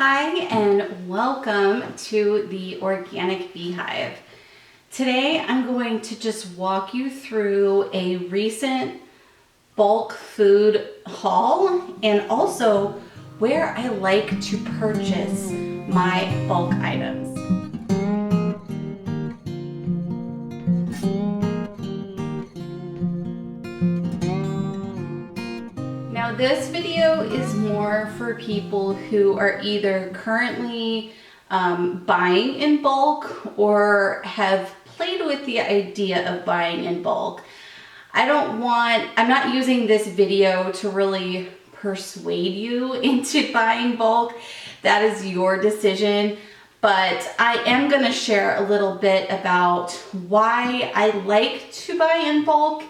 Hi and welcome to the Organic Beehive. Today I'm going to just walk you through a recent bulk food haul and also where I like to purchase my bulk items. Now this video is more for people who are either currently buying in bulk or have played with the idea of buying in bulk. I'm not using this video to really persuade you into buying bulk. That is your decision. But I am going to share a little bit about why I like to buy in bulk,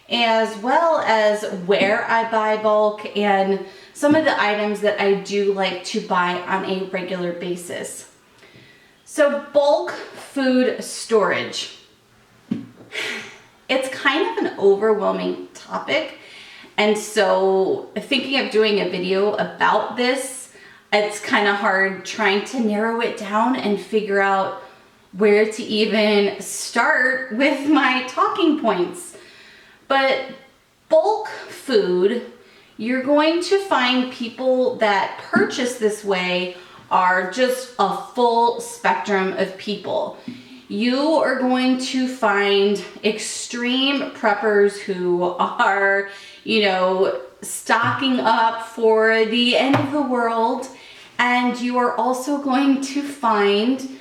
as well as where I buy bulk and some of the items that I do like to buy on a regular basis. So bulk food storage. It's kind of an overwhelming topic, and so thinking of doing a video about this, it's kind of hard trying to narrow it down and figure out where to even start with my talking points. But bulk food, you're going to find people that purchase this way are just a full spectrum of people. You are going to find extreme preppers who are, stocking up for the end of the world. And you are also going to find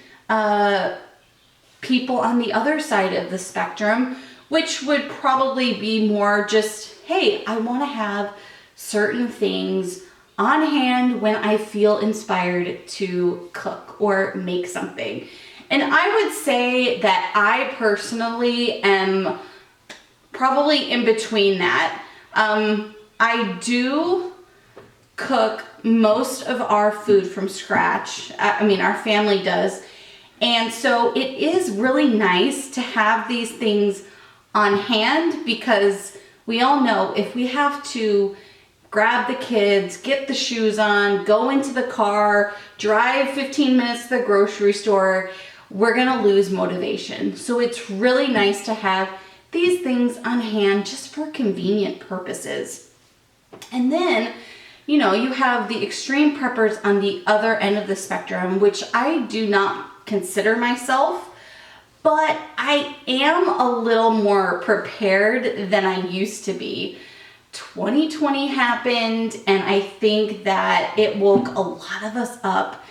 people on the other side of the spectrum, which would probably be more just, hey, I want to have certain things on hand when I feel inspired to cook or make something. And I would say that I personally am probably in between that. I do cook most of our food from scratch. Our family does. And so it is really nice to have these things on hand, because we all know if we have to grab the kids, get the shoes on, go into the car, drive 15 minutes to the grocery store, we're gonna lose motivation. So it's really nice to have these things on hand just for convenient purposes. And then, you have the extreme preppers on the other end of the spectrum, which I do not consider myself, but I am a little more prepared than I used to be. 2020 happened, and I think that it woke a lot of us up,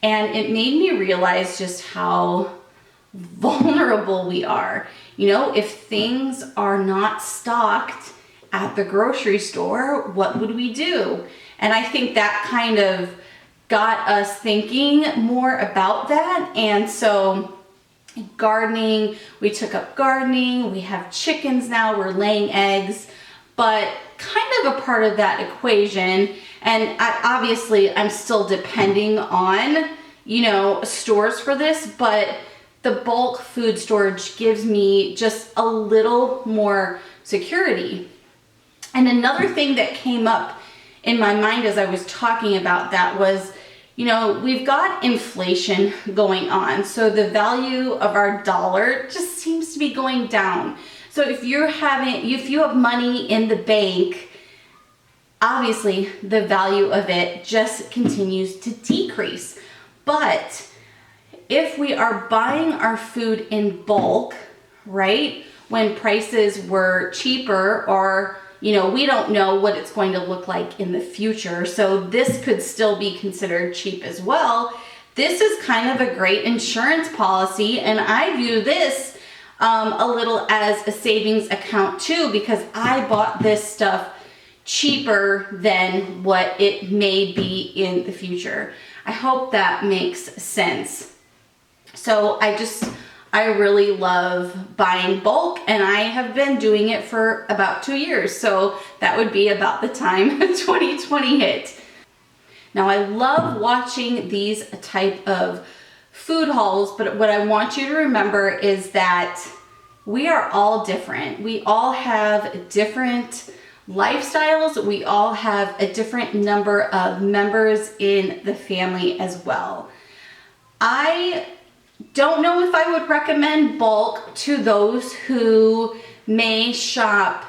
and it made me realize just how vulnerable we are. If things are not stocked at the grocery store, what would we do? And I think that kind of got us thinking more about that. And so gardening, we took up gardening, we have chickens now, we're laying eggs, but kind of a part of that equation. And I'm still depending on, stores for this, but the bulk food storage gives me just a little more security. And another thing that came up in my mind as I was talking about that was, we've got inflation going on. So the value of our dollar just seems to be going down. So if you have money in the bank, obviously the value of it just continues to decrease. But if we are buying our food in bulk, right, when prices were cheaper, or we don't know what it's going to look like in the future, so this could still be considered cheap as well. This is kind of a great insurance policy, and I view this a little as a savings account too, because I bought this stuff cheaper than what it may be in the future. I hope that makes sense. So I really love buying bulk, and I have been doing it for about 2 years. So that would be about the time 2020 hit. Now I love watching these type of food hauls, but what I want you to remember is that we are all different. We all have different lifestyles. We all have a different number of members in the family as well. I don't know if I would recommend bulk to those who may shop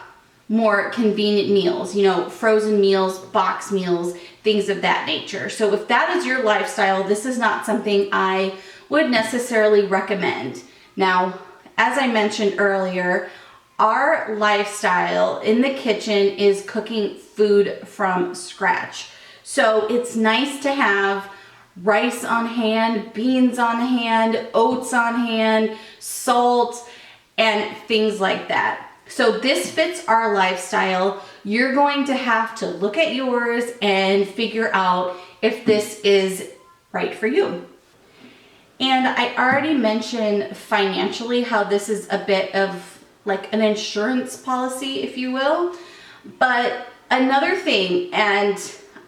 more convenient meals, you know, frozen meals, box meals, things of that nature. So if that is your lifestyle, this is not something I would necessarily recommend. Now, as I mentioned earlier, our lifestyle in the kitchen is cooking food from scratch. So it's nice to have rice on hand, beans on hand, oats on hand, salt, and things like that. So this fits our lifestyle. You're going to have to look at yours and figure out if this is right for you. And I already mentioned financially how this is a bit of like an insurance policy, if you will. But another thing, and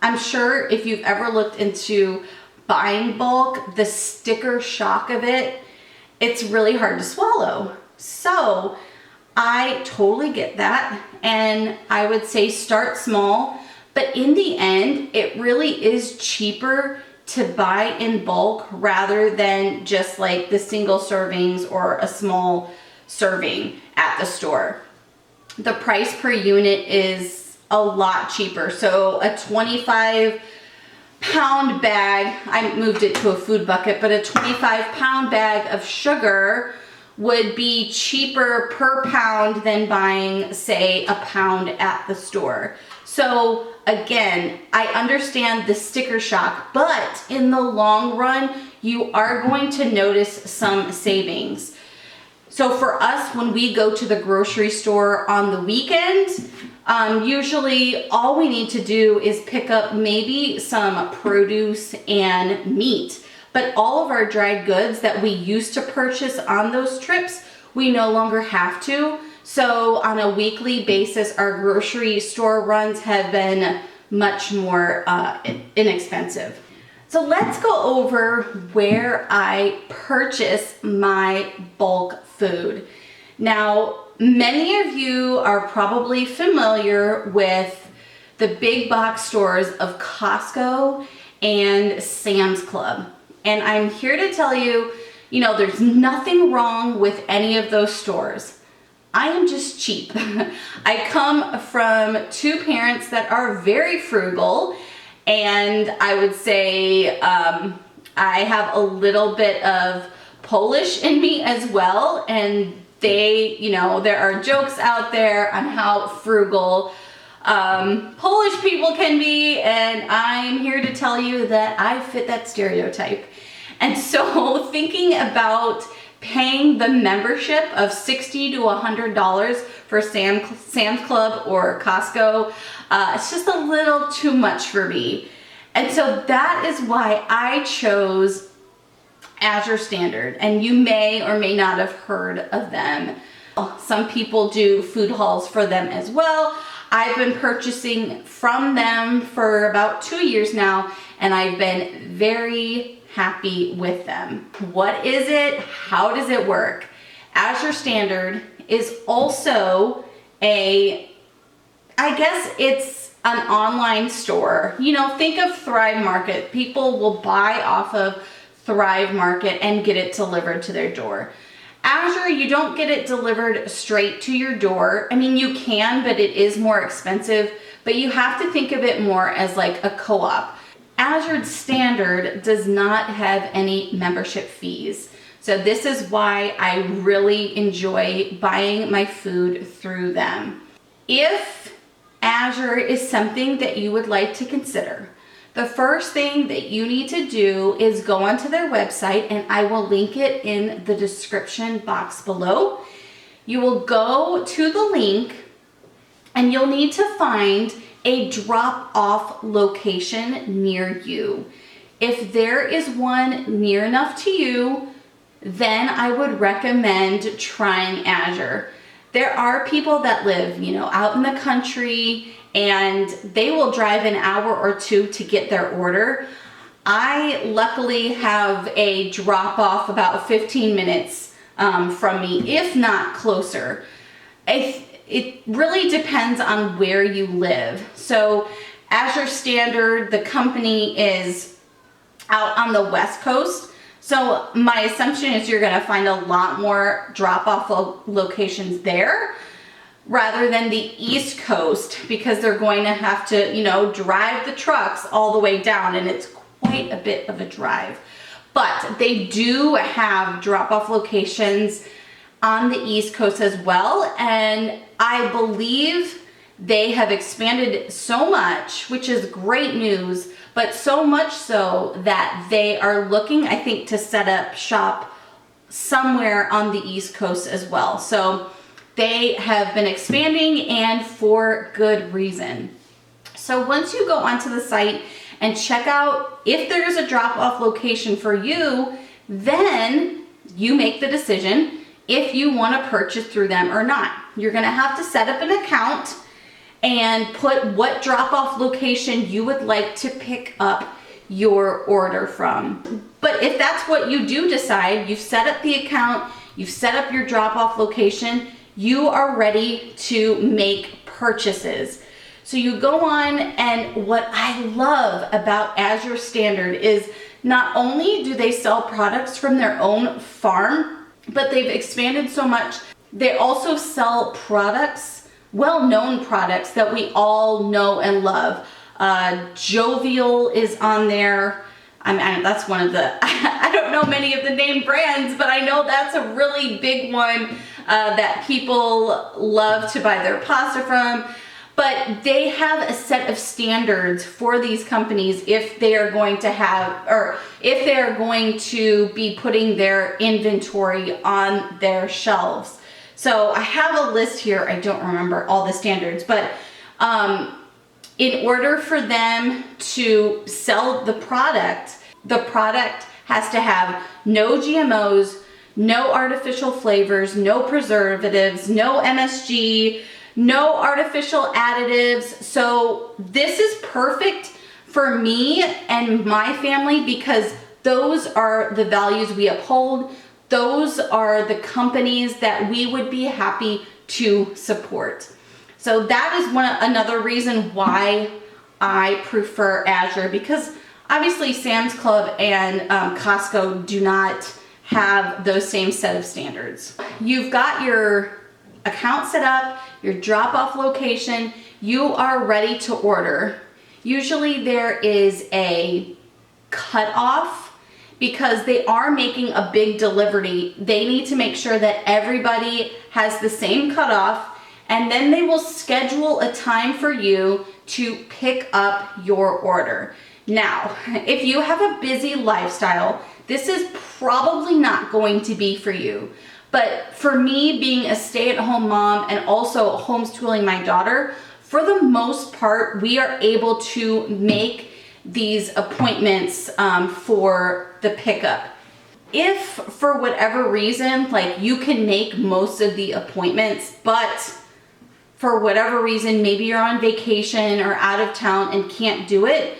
I'm sure if you've ever looked into buying bulk, the sticker shock of it, it's really hard to swallow. So I totally get that, and I would say start small, but in the end, it really is cheaper to buy in bulk rather than just like the single servings or a small serving at the store. The price per unit is a lot cheaper. So a 25-pound bag, I moved it to a food bucket, but a 25-pound bag of sugar would be cheaper per pound than buying, say, a pound at the store. So again, I understand the sticker shock, but in the long run, you are going to notice some savings. So for us, when we go to the grocery store on the weekend, usually all we need to do is pick up maybe some produce and meat. But all of our dried goods that we used to purchase on those trips, we no longer have to. So on a weekly basis, our grocery store runs have been much more inexpensive. So let's go over where I purchase my bulk food. Now, many of you are probably familiar with the big box stores of Costco and Sam's Club. And I'm here to tell you, you know, there's nothing wrong with any of those stores. I am just cheap. I come from two parents that are very frugal, and I would say I have a little bit of Polish in me as well. And they, you know, there are jokes out there on how frugal Polish people can be, and I'm here to tell you that I fit that stereotype. And so thinking about paying the membership of $60 to $100 for Sam's Club or Costco, it's just a little too much for me. And so that is why I chose Azure Standard, and you may or may not have heard of them. Some people do food hauls for them as well. I've been purchasing from them for about 2 years now, and I've been very happy with them. What is it? How does it work? Azure Standard is also I guess it's an online store. You know, think of Thrive Market. People will buy off of Thrive Market and get it delivered to their door. Azure, you don't get it delivered straight to your door. I mean, you can, but it is more expensive, but you have to think of it more as like a co-op. Azure Standard does not have any membership fees. So this is why I really enjoy buying my food through them. If Azure is something that you would like to consider, the first thing that you need to do is go onto their website, and I will link it in the description box below. You will go to the link, and you'll need to find a drop-off location near you. If there is one near enough to you, then I would recommend trying Azure. There are people that live, you know, out in the country, and they will drive an hour or two to get their order. I luckily have a drop-off about 15 minutes from me, if not closer. it really depends on where you live. So Azure Standard, the company, is out on the West Coast. So my assumption is you're gonna find a lot more drop-off locations there rather than the East Coast, because they're going to have to, you know, drive the trucks all the way down, and it's quite a bit of a drive. But they do have drop-off locations on the East Coast as well, and I believe they have expanded so much, which is great news, but so much so that they are looking, I think, to set up shop somewhere on the East Coast as well. So they have been expanding, and for good reason. So once you go onto the site and check out if there's a drop-off location for you, then you make the decision if you want to purchase through them or not. You're going to have to set up an account and put what drop-off location you would like to pick up your order from. But if that's what you do decide, you've set up the account, you've set up your drop-off location, you are ready to make purchases. So you go on, and what I love about Azure Standard is not only do they sell products from their own farm, but they've expanded so much. They also sell products, well-known products that we all know and love. Jovial is on there. I mean, that's one of the, I don't know many of the name brands, but I know that's a really big one that people love to buy their pasta from. But they have a set of standards for these companies if they are going to have, or if they are going to be putting their inventory on their shelves. So I have a list here. I don't remember all the standards, but in order for them to sell the product has to have no GMOs, no artificial flavors, no preservatives, no MSG, no artificial additives. So this is perfect for me and my family because those are the values we uphold. Those are the companies that we would be happy to support. So that is another reason why I prefer Azure, because obviously Sam's Club and Costco do not have those same set of standards. You've got your account set up, your drop-off location, you are ready to order. Usually there is a cutoff because they are making a big delivery. They need to make sure that everybody has the same cutoff, and then they will schedule a time for you to pick up your order. Now, if you have a busy lifestyle, this is probably not going to be for you. But for me, being a stay-at-home mom and also homeschooling my daughter, for the most part, we are able to make these appointments for the pickup. If for whatever reason, like you can make most of the appointments, but for whatever reason, maybe you're on vacation or out of town and can't do it,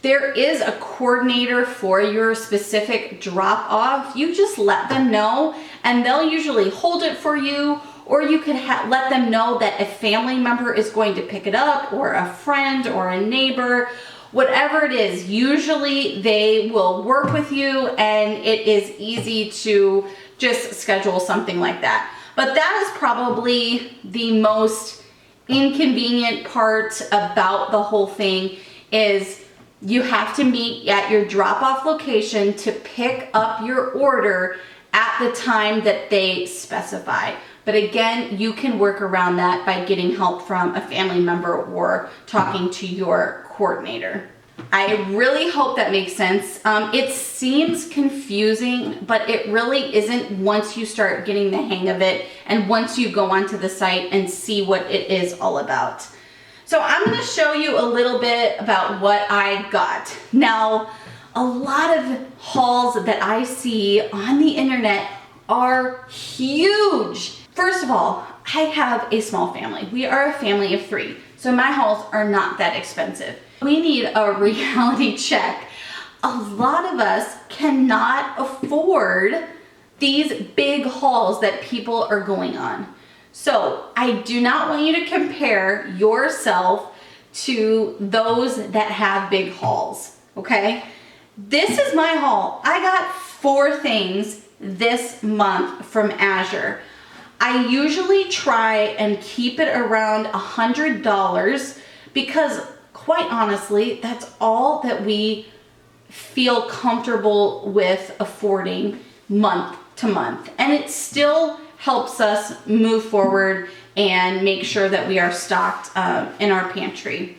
there is a coordinator for your specific drop-off. You just let them know and they'll usually hold it for you, or you could let them know that a family member is going to pick it up, or a friend or a neighbor, whatever it is. Usually they will work with you and it is easy to just schedule something like that. But that is probably the most inconvenient part about the whole thing, is you have to meet at your drop-off location to pick up your order at the time that they specify. But again, you can work around that by getting help from a family member or talking to your coordinator. I really hope that makes sense. It seems confusing, but it really isn't once you start getting the hang of it and once you go onto the site and see what it is all about. So I'm going to show you a little bit about what I got. Now, a lot of hauls that I see on the internet are huge. First of all, I have a small family. We are a family of 3, so my hauls are not that expensive. We need a reality check. A lot of us cannot afford these big hauls that people are going on. So I do not want you to compare yourself to those that have big hauls, okay? This is my haul. I got 4 things this month from Azure. I usually try and keep it around $100 because quite honestly, that's all that we feel comfortable with affording month to month. And it still helps us move forward and make sure that we are stocked in our pantry.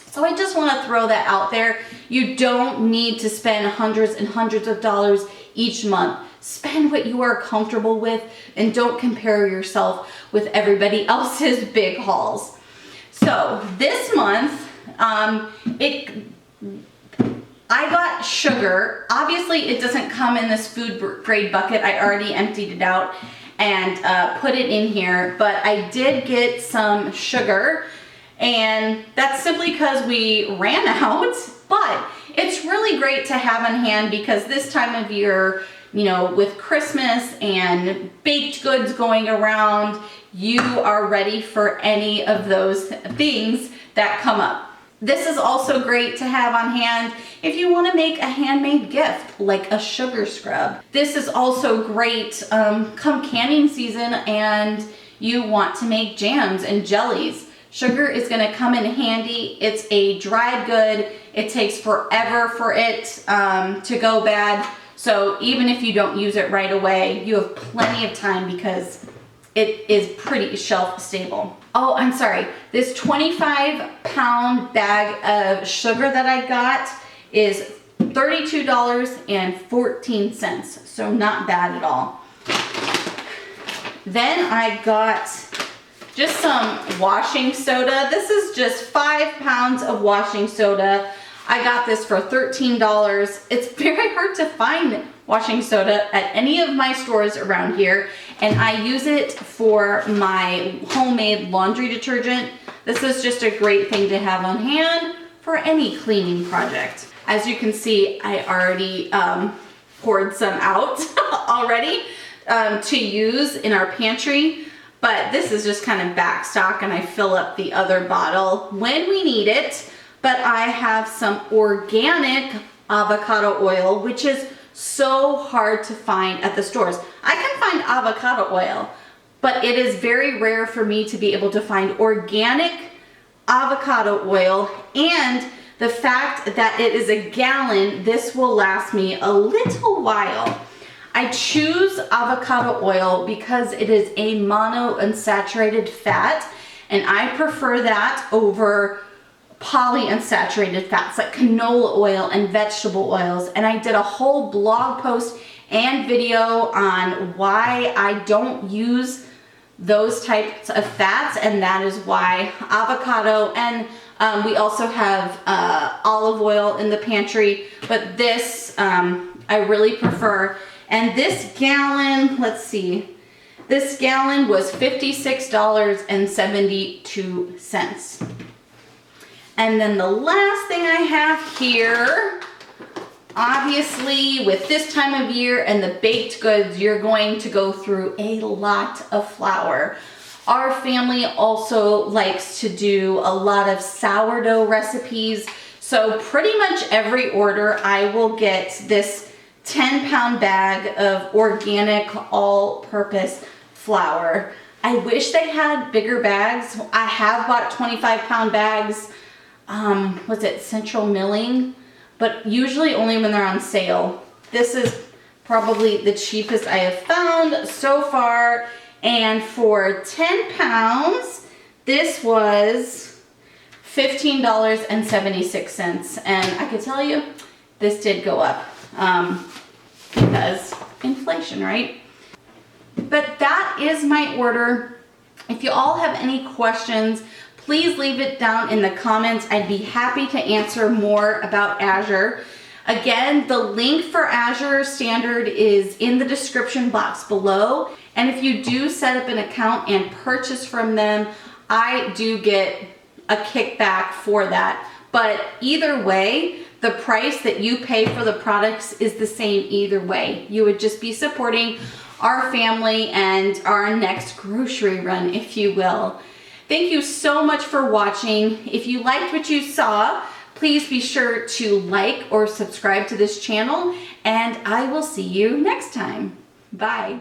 So I just want to throw that out there. You don't need to spend hundreds and hundreds of dollars each month. Spend what you are comfortable with and don't compare yourself with everybody else's big hauls. So this month, I got sugar. Obviously it doesn't come in this food grade bucket. I already emptied it out and put it in here, but I did get some sugar, and that's simply because we ran out, but it's really great to have on hand because this time of year, you know, with Christmas and baked goods going around, you are ready for any of those things that come up. This is also great to have on hand if you want to make a handmade gift like a sugar scrub. This is also great come canning season and you want to make jams and jellies. Sugar is going to come in handy. It's a dried good. It takes forever for it to go bad. So even if you don't use it right away, you have plenty of time because it is pretty shelf stable. Oh, I'm sorry. This 25-pound bag of sugar that I got is $32.14. So not bad at all. Then I got just some washing soda. This is just 5 pounds of washing soda. I got this for $13. It's very hard to find washing soda at any of my stores around here, and I use it for my homemade laundry detergent. This is just a great thing to have on hand for any cleaning project. As you can see, I already poured some out already to use in our pantry, but this is just kind of back stock and I fill up the other bottle when we need it. But I have some organic avocado oil, which is so hard to find at the stores. I can find avocado oil, but it is very rare for me to be able to find organic avocado oil, and the fact that it is a gallon, this will last me a little while. I choose avocado oil because it is a monounsaturated fat, and I prefer that over polyunsaturated fats like canola oil and vegetable oils. And I did a whole blog post and video on why I don't use those types of fats, and that is why avocado, and we also have olive oil in the pantry, but this I really prefer. And this gallon, let's see, this gallon was $56.72. And then the last thing I have here, obviously with this time of year and the baked goods, you're going to go through a lot of flour. Our family also likes to do a lot of sourdough recipes. So pretty much every order I will get this 10-pound bag of organic all-purpose flour. I wish they had bigger bags. I have bought 25-pound bags. Was it Central Milling? But usually only when they're on sale. This is probably the cheapest I have found so far. And for 10 pounds, this was $15.76. And I can tell you, this did go up because inflation, right? But that is my order. If you all have any questions, please leave it down in the comments. I'd be happy to answer more about Azure. Again, the link for Azure Standard is in the description box below. And if you do set up an account and purchase from them, I do get a kickback for that. But either way, the price that you pay for the products is the same either way. You would just be supporting our family and our next grocery run, if you will. Thank you so much for watching. If you liked what you saw, please be sure to like or subscribe to this channel, and I will see you next time. Bye.